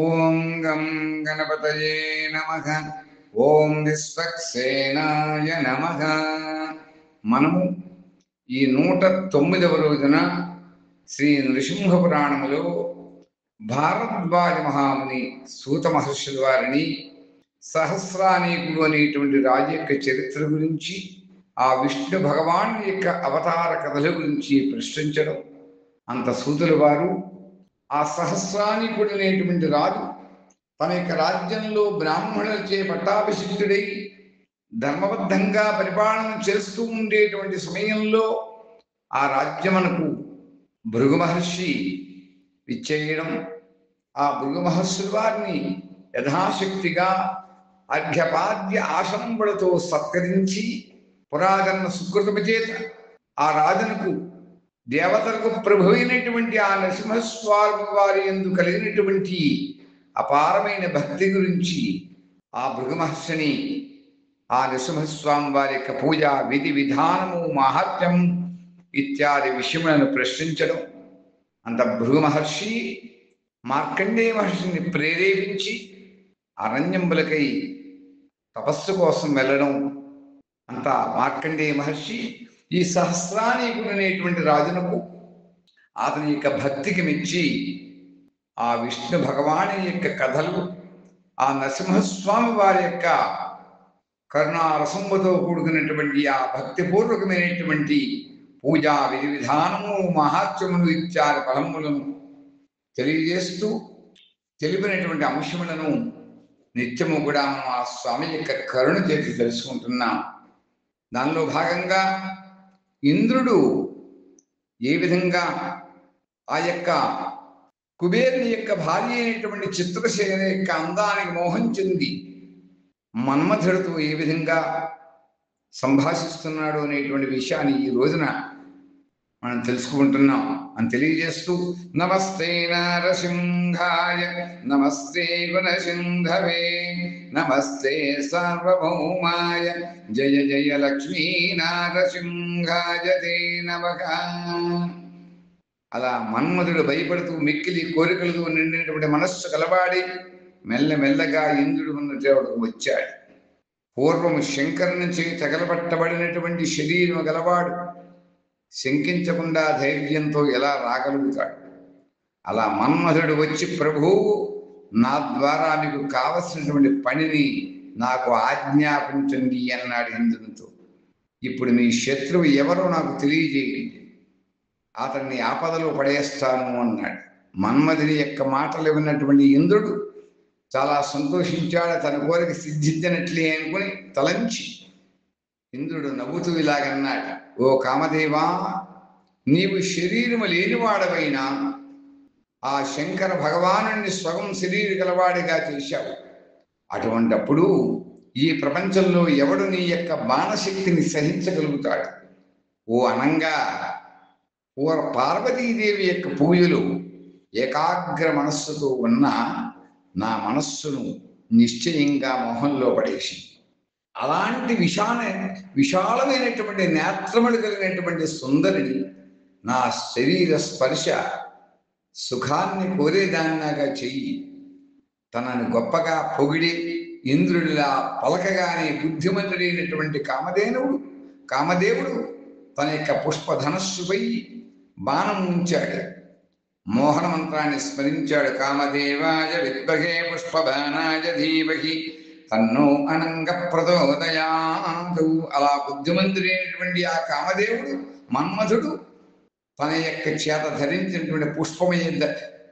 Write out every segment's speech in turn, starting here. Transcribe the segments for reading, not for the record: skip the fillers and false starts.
ఓం గం గణపతయే నమః. ఓం విశ్వక్సేనాయ నమః. మనము ఈ 109వ రోజున శ్రీ నృసింహ పురాణములో భారద్వాజ మహాముని సూత మహర్షుల వారిని సహస్రానీకుడు అనేటువంటి రాజు యొక్క చరిత్ర గురించి, ఆ విష్ణు భగవాను యొక్క అవతార కథల గురించి ప్రశ్నించడం. అంత సూతుల వారు ఆ సహస్రానీకుడు అనేటువంటి రాజు తన యొక్క రాజ్యంలో బ్రాహ్మణులచే పట్టాభిషిక్తుడై ధర్మబద్ధంగా పరిపాలన చేస్తూ ఉండేటువంటి సమయంలో ఆ రాజ్యమునకు భృగు మహర్షి ఇచ్చేయడం, ఆ భృగు మహర్షుల వారిని యథాశక్తిగా అర్ఘ్యపాద్య ఆశంబులతో సత్కరించి పురాతన సుకృతము చేత ఆ రాజునకు దేవతలకు ప్రభు అయినటువంటి ఆ నరసింహస్వామి వారి యందు కలిగినటువంటి అపారమైన భక్తి గురించి ఆ భృగు మహర్షిని ఆ నరసింహస్వామి వారి యొక్క పూజ విధి విధానము మహాత్మ్యం ఇత్యాది విషయములను ప్రశ్నించడం. అంత భృగు మహర్షి మార్కండేయ మహర్షిని ప్రేరేపించి అరణ్యంబులకై తపస్సు కోసం వెళ్ళడం. అంత మార్కండేయ మహర్షి ఈ సహస్రానీకుడు అనేటువంటి రాజునకు అతని యొక్క భక్తికి మెచ్చి ఆ విష్ణు భగవాని యొక్క కథలు, ఆ నరసింహస్వామి వారి యొక్క కరుణారసంబతో కూడుకున్నటువంటి ఆ భక్తిపూర్వకమైనటువంటి పూజా విధి విధానము మహాత్మ్యములు ఇత్యాది ఫలములను తెలియజేస్తూ తెలిపినటువంటి అంశములను నిత్యము కూడా మనం ఆ స్వామి యొక్క కరుణ చేసి తెలుసుకుంటున్నాం. దానిలో భాగంగా ఇంద్రుడు ఏ విధంగా ఆ యొక్క కుబేరుని యొక్క భార్య అయినటువంటి చిత్రసేన యొక్క అందానికి మోహం చెంది మన్మథుడితో ఏ విధంగా సంభాషిస్తున్నాడు అనేటువంటి విషయాన్ని ఈ రోజున మనం తెలుసుకుంటున్నాం అని తెలియజేస్తూ, నమస్తే నరసింహాయ నమస్తే గుణసింధవే నమస్తే సార్వభౌమాయ జయ జయ లక్ష్మీ నరసింహాయ తే నమః. అలా మన్మధుడు భయపడుతూ మిక్కిలి కోరికలతో నిండినటువంటి మనస్సు కలవాడి మెల్లమెల్లగా ఇంద్రుడు ఉన్న దేవుడికి వచ్చాడు. పూర్వము శంకరుని చేయి తగలబట్టబడినటువంటి శరీరం గలవాడు శంకించకుండా ధైర్యంతో ఎలా రాగలుగుతాడు? అలా మన్మధుడు వచ్చి, ప్రభువు నా ద్వారా మీకు కావలసినటువంటి పనిని నాకు ఆజ్ఞాపించండి అన్నాడు ఇంద్రునితో. ఇప్పుడు మీ శత్రువు ఎవరో నాకు తెలియజేయండి, అతన్ని ఆపదలో పడేస్తాను అన్నాడు. మన్మధుని యొక్క మాటలు విన్నటువంటి ఇంద్రుడు చాలా సంతోషించాడు. తన కోరిక సిద్ధించినట్లే అనుకుని తలంచి ఇంద్రుడు నవ్వుతూ ఇలాగన్నాడు, ఓ కామదేవా, నీవు శరీరము లేనివాడవైనా ఆ శంకర భగవానుని స్వగం శరీర గలవాడిగా చేశావు. అటువంటప్పుడు ఈ ప్రపంచంలో ఎవడు నీ యొక్క బాణశక్తిని సహించగలుగుతాడు? ఓ అనంగా, ఓ పార్వతీదేవి యొక్క పూజలు ఏకాగ్ర మనస్సుతో ఉన్న నా మనస్సును నిశ్చయంగా మోహంలో పడేసి, అలాంటి విశాలమైనటువంటి నేత్రములు కలిగినటువంటి సుందరిని నా శరీర స్పర్శ సుఖాన్ని కోరేదాన్నాగా చెయ్యి. తనను గొప్పగా పొగిడి ఇంద్రుడిలా పలకగానే బుద్ధిమంతుడైనటువంటి కామదేవుడు తన యొక్క పుష్పధనస్సుపై బాణం ఉంచాడు. మోహన మంత్రాన్ని స్మరించాడు. కామదేవాయ విద్మహే పుష్పబాణాయ ధీమహి తన్నో అనంగ ప్రచోదయాత్. అలా బుద్ధిమంతుడైనటువంటి ఆ కామదేవుడు మన్మథుడు తన యొక్క చేత ధరించినటువంటి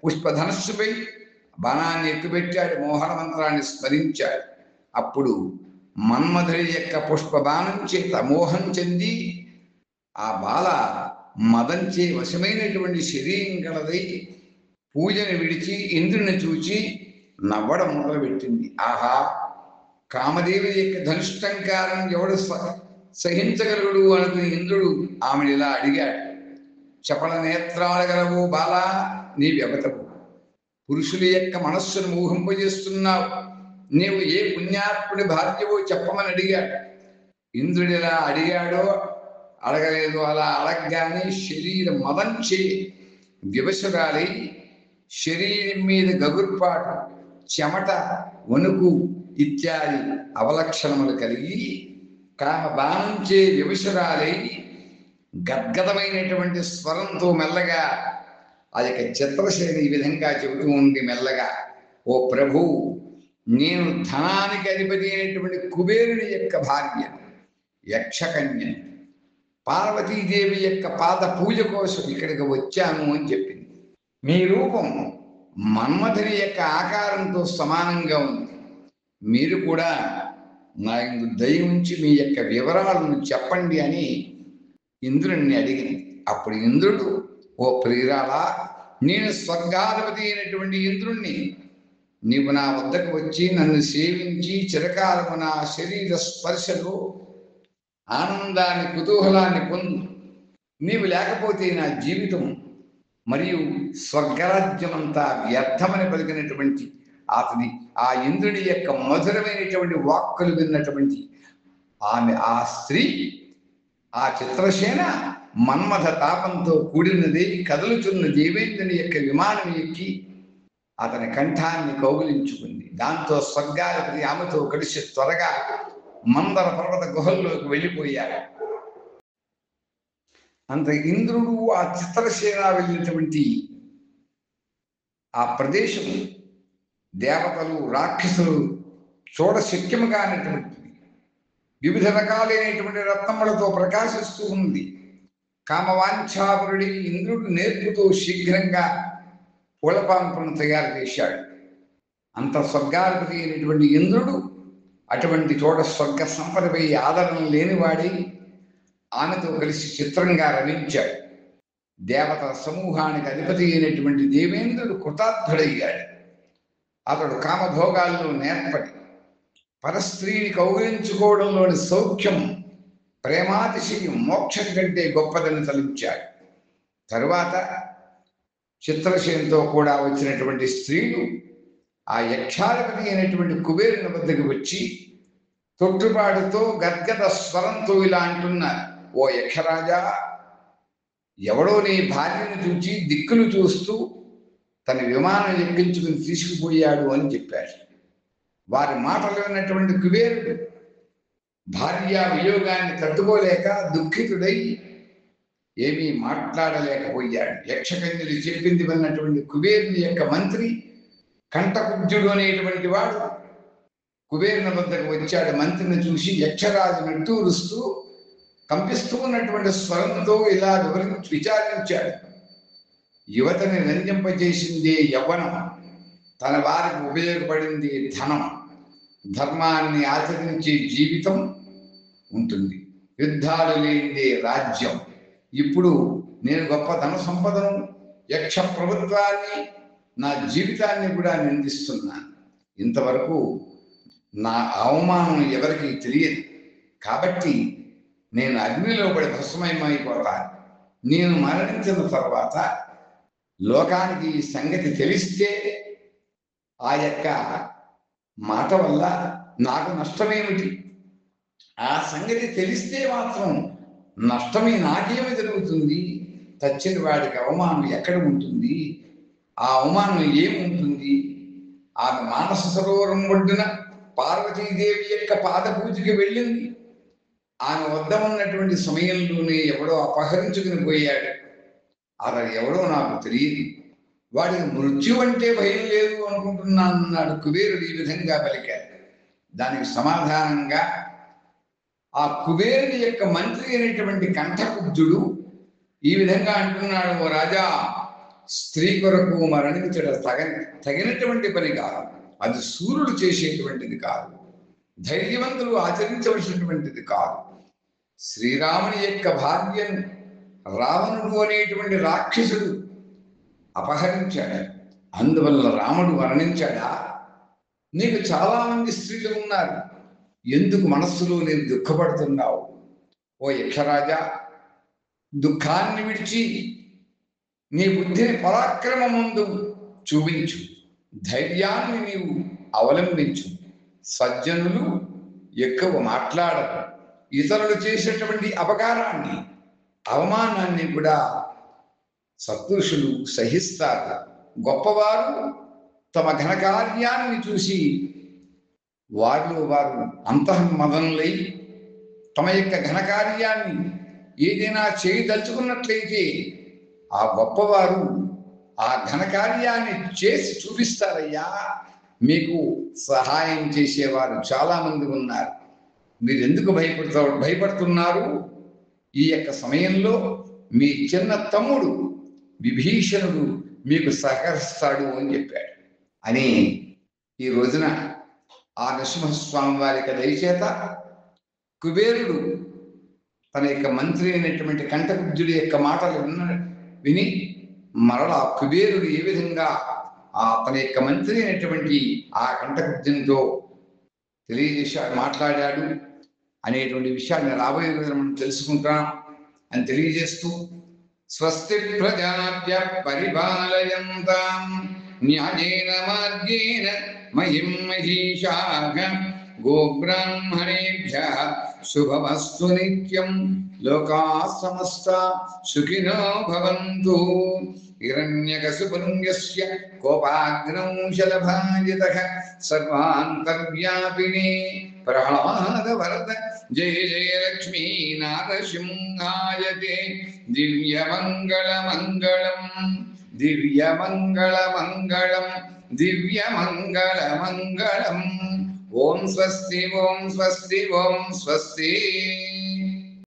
పుష్పధనస్సుపై బాణాన్ని ఎక్కుపెట్టాడు, మోహన మంత్రాన్ని స్మరించాడు. అప్పుడు మన్మథుడి యొక్క పుష్పబాణం చేత మోహం చెంది ఆ బాల మదంచే వశమైనటువంటి శరీరం కలదై పూజను విడిచి ఇంద్రుని చూచి నవ్వడం మొదలుపెట్టింది. ఆహా, కామదేవి యొక్క ధనుష్టంకారం ఎవడు సహించగలడు అనుకుని ఇంద్రుడు ఆమెను ఇలా అడిగాడు, చపల నేత్రాలు గలవు బాలా, నీవెవతవు? పురుషుల యొక్క మనస్సును మోహింపజేస్తున్నావు. నీవు ఏ పుణ్యాత్ముడి భార్యవో చెప్పమని అడిగాడు. ఇంద్రుడు ఇలా అడిగాడో అడగలేదు. అలా అడగగానే శరీరం మదంచే వివశురాలై శరీరం మీద గగుర్పాటు చెమట, వణుకు ఇత్యాది అవలక్షణములు కలిగి కామబాణంచే వివశురాలై గద్గదమైనటువంటి స్వరంతో మెల్లగా అది చిత్రసేన ఈ విధంగా చెబుతూ ఉంది మెల్లగా, ఓ ప్రభు, నేను ధనానికి అధిపతి అయినటువంటి కుబేరుని యొక్క భార్య, యక్షకన్య, పార్వతీదేవి యొక్క పాద పూజ కోసం ఇక్కడికి వచ్చాను అని చెప్పింది. మీ రూపం మన్మథుని యొక్క ఆకారంతో సమానంగా ఉంది. మీరు కూడా నా ఇందు దయ ఉంచి మీ యొక్క వివరాలను చెప్పండి అని ఇంద్రుడిని అడిగింది. అప్పుడు ఇంద్రుడు, ఓ ప్రియురాలా, నేను స్వర్గాధిపతి అయినటువంటి ఇంద్రుణ్ణి. నీవు నా వద్దకు వచ్చి నన్ను సేవించి చిరకాలము నా శరీర స్పర్శలో ఆనందాన్ని, కుతూహలాన్ని పొందు. నీవు లేకపోతే నా జీవితం మరియు స్వర్గరాజ్యమంతా వ్యర్థమని పలికినటువంటి ఆ ఇంద్రుడి యొక్క మధురమైనటువంటి వాక్కులు విన్నటువంటి ఆ స్త్రీ, ఆ చిత్రసేన మన్మథ తాపంతో కూడినది కదులుతున్న దేవేంద్రుని యొక్క విమానం ఎక్కి అతని కంఠాన్ని కౌగిలించుకుంది. దాంతో స్వర్గాధిపతి ఆమెతో కలిసి త్వరగా మందర పర్వత గుహల్లోకి వెళ్ళిపోయాడు. అంత ఇంద్రుడు ఆ చిత్రసేన వెళ్ళినటువంటి ఆ ప్రదేశం దేవతలు, రాక్షసులు చూడశక్యము కానటువంటిది, వివిధ రకాలైనటువంటి రత్నములతో ప్రకాశిస్తూ ఉంది. కామవాంఛాపరుడి ఇంద్రుడు నేర్పుతో శీఘ్రంగా పూలపాంపులను తయారు చేశాడు. అంత స్వర్గాధిపతి అయినటువంటి ఇంద్రుడు అటువంటి చోట స్వర్గ సంపదపై ఆదరణ లేనివాడి ఆమెతో కలిసి చిత్రంగా రమించాడు. దేవతల సమూహానికి అధిపతి అయినటువంటి దేవేంద్రుడు కృతార్థుడయ్యాడు. అతడు కామభోగాల్లో నేర్పడి పరస్త్రీని కౌగిలించుకోవడంలోని సౌఖ్యం, ప్రేమాతిశయం మోక్షం కంటే గొప్పదని తలంచాడు. తరువాత చిత్రసేనతో కూడా వచ్చినటువంటి స్త్రీలు ఆ యక్షాధిపతి అయినటువంటి కుబేరుని వద్దకు వచ్చి తొట్టుపాటుతో గద్గద స్వరంతో ఇలా అంటున్నారు, ఓ యక్షరాజా, ఎవడో నీ భార్యను చూచి దిక్కులు చూస్తూ తన విమానం ఎక్కించుకుని తీసుకుపోయాడు అని చెప్పారు. వారి మాటలు విన్నటువంటి కుబేరుడు భార్య వియోగాన్ని తట్టుకోలేక దుఃఖితుడై ఏమీ మాట్లాడలేకపోయాడు. యక్షకన్యలు చెప్పింది విన్నటువంటి కుబేరుని యొక్క మంత్రి కంఠకుబ్జుడు అనేటువంటి వాడు కుబేరుని వద్దకు వచ్చాడు. మంత్రిని చూసి యక్షరాజు నిట్టూరుస్తూ కంపిస్తూ ఉన్నటువంటి స్వరంతో ఇలా విచారించాడు, యువతని రంజింపజేసింది యవ్వనం, తన వారికి ఉపయోగపడింది ధనం, ధర్మాన్ని ఆచరించే జీవితం ఉంటుంది, యుద్ధాలు లేనిదే రాజ్యం. ఇప్పుడు నేను గొప్ప ధన సంపదను, యక్ష ప్రభుత్వాన్ని, నా జీవితాన్ని కూడా నిందిస్తున్నాను. ఇంతవరకు నా అవమానం ఎవరికి తెలియదు, కాబట్టి నేను అగ్నిలో పడి భస్మమైపోతాను. నేను మరణించిన తర్వాత లోకానికి ఈ సంగతి తెలిస్తే ఆ యొక్క మాట వల్ల నాకు నష్టమేమిటి? ఆ సంగతి తెలిస్తే మాత్రం నష్టమే నాకేమి జరుగుతుంది? తచ్చిన వాడికి అవమానం ఎక్కడ ఉంటుంది? ఆ అవమానం ఏముంటుంది? ఆమె మానస సరోవరం ఒడ్డున పార్వతీదేవి యొక్క పాద పూజకి వెళ్ళింది. ఆమె వద్ద ఉన్నటువంటి సమయంలోనే ఎవడో అపహరించుకుని పోయాడు. అతడు ఎవడో నాకు తెలియదు. వాడికి మృత్యు అంటే భయం లేదు అనుకుంటున్నాను అన్నాడు కుబేరుడు. ఈ విధంగా పలికాడు. దానికి సమాధానంగా ఆ కుబేరుని యొక్క మంత్రి అయినటువంటి కంఠకుబ్జుడు ఈ విధంగా అంటున్నాడు, ఓ రాజా, స్త్రీ కొరకు మరణించడం తగినటువంటి పని కాదు. అది సూర్యుడు చేసేటువంటిది కాదు, ధైర్యవంతులు ఆచరించవలసినటువంటిది కాదు. శ్రీరాముని యొక్క భార్యను రావణుడు అనేటువంటి రాక్షసుడు అపహరించాడు. అందువల్ల రాముడు మరణించాడా? నీకు చాలా మంది స్త్రీలు ఉన్నారు, ఎందుకు మనస్సులో నేను దుఃఖపడుతున్నావు? ఓ యక్షరాజా, దుఃఖాన్ని విడిచి నీ బుద్ధిని పరాక్రమముందు చూపించు, ధైర్యాన్ని నీవు అవలంబించు. సజ్జనులు ఎక్కువ మాట్లాడరు, ఇతరులు చేసేటువంటి అపకారాన్ని, అవమానాన్ని కూడా సత్పురుషులు సహిస్తారు. గొప్పవారు తమ ఘనకార్యాన్ని చూసి వారు అంతర్మదనులై తమ యొక్క ఘనకార్యాన్ని ఏదైనా చేయదలుచుకున్నట్లయితే ఆ గొప్పవారు ఆ ఘనకార్యాన్ని చేసి చూపిస్తారయ్యా. మీకు సహాయం చేసేవారు చాలా మంది ఉన్నారు. మీరు ఎందుకు భయపడుతున్నారు? ఈ యొక్క సమయంలో మీ చిన్న తమ్ముడు విభీషణుడు మీకు సహకరిస్తాడు అని చెప్పాడు అని ఈ రోజున ఆ నరసింహస్వామి వారి యొక్క దయచేత కుబేరుడు తన యొక్క మంత్రి అయినటువంటి కంఠకుబ్జుడి యొక్క మాటలు విని మరలా కుబేరుడు ఏ విధంగా తన యొక్క మంత్రి అయినటువంటి ఆ కంఠకుబ్జునితో తెలియజేశాడు, మాట్లాడాడు అనేటువంటి విషయాన్ని రాబోయే రోజున మనం తెలుసుకుంటాం అని తెలియజేస్తూ స్వస్తి ప్రజాభ్య పరిపాలయంతాం న్యాయేన మార్గేణ మహిం మహిషాః గోబ్రాహ్మణేభ్యః శుభమస్తు నిత్యం లోకాః సమస్తాః సుఖినో భవంతు. హిరణ్యకశిపుర్యస్య కోపాగ్నౌ శలభాజితః సర్వాంతర్వ్యాపినే ప్రహ్లాదవరద జయ జయ లక్ష్మీ నారసింహాయతే దివ్యమంగళమంగళం దివ్యమంగళమంగళం దివ్యమంగళమంగళం. ఓం స్వస్తి ఓం స్వస్తి ఓం స్వస్తి.